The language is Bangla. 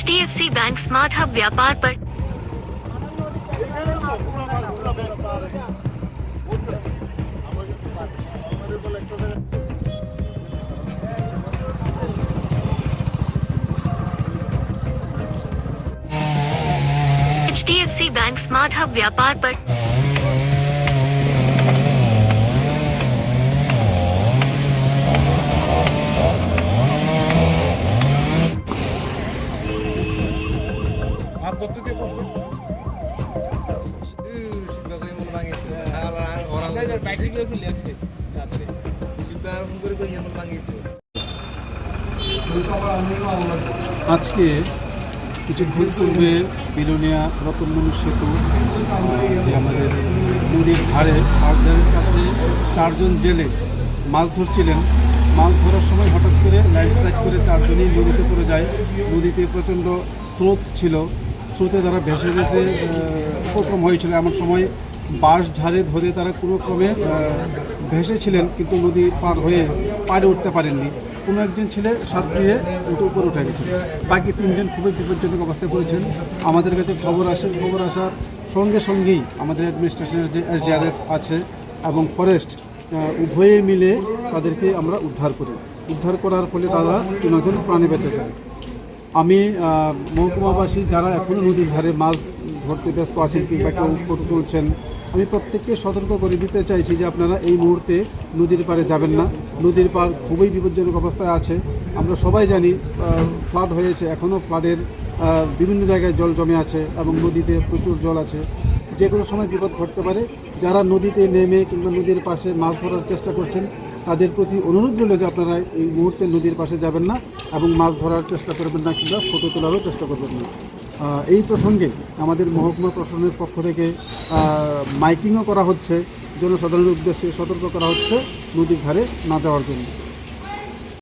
HDFC बैंक स्मार्ट हब व्यापार पर HDFC बैंक स्मार्ट हब व्यापार पर আজকে কিছুক্ষণ পূর্বে বিলোনিয়া রতনমণি সেতু যে আমাদের নদীর ধারে ধারের কাছে 4 জন জেলে মাছ ধরছিলেন। মাছ ধরার সময় হঠাৎ করে ল্যান্ডস্লাইড করে 4 জনই নদীতে পড়ে যায়। নদীতে প্রচণ্ড স্রোত ছিল, স্রোতে তারা ভেসে ভেসে উপক্রম হয়েছিল। এমন সময় বাঁশ ঝাড়ে ধরে তারা কোনো ক্রমে ভেসেছিলেন, কিন্তু নদী পার হয়ে পাড়ে উঠতে পারেননি। কোনো একজন ছেলে সাত দিয়ে উপরে উঠে গেছে, বাকি 3 জন খুবই বিপজ্জনক অবস্থায় পড়েছেন। আমাদের কাছে খবর আসার সঙ্গে সঙ্গেই আমাদের অ্যাডমিনিস্ট্রেশনের যে SDRF আছে এবং ফরেস্ট উভয়ে মিলে তাদেরকে আমরা উদ্ধার করার ফলে তারা 3 জন প্রাণে বেঁচে যায়। আমি মহকুমাবাসী যারা এখনও নদীর ধারে মাছ ধরতে ব্যস্ত আছেন কিংবা কেউ ফটো তুলছেন, আমি প্রত্যেককে সতর্ক করে দিতে চাইছি যে আপনারা এই মুহূর্তে নদীর পাড়ে যাবেন না। নদীর পাড় খুবই বিপজ্জনক অবস্থায় আছে। আমরা সবাই জানি ফ্লাড হয়েছে, এখনও ফ্লাডের বিভিন্ন জায়গায় জল জমে আছে এবং নদীতে প্রচুর জল আছে। যে কোনো সময় বিপদ ঘটতে পারে। যারা নদীতে নেমে কিংবা নদীর পাশে মাছ ধরার চেষ্টা করছেন, তাদের প্রতি অনুরোধ রইল যে আপনারা এই মুহূর্তে নদীর পাশে যাবেন না এবং মাছ ধরার চেষ্টা করবেন না কিংবা ফটো তোলারও চেষ্টা করবেন না। এই প্রসঙ্গে আমাদের মহকুমা প্রশাসনের পক্ষ থেকে মাইকিংও করা হচ্ছে, জনসাধারণের উদ্দেশ্যে সতর্ক করা হচ্ছে নদীর ধারে না যাওয়ার জন্য।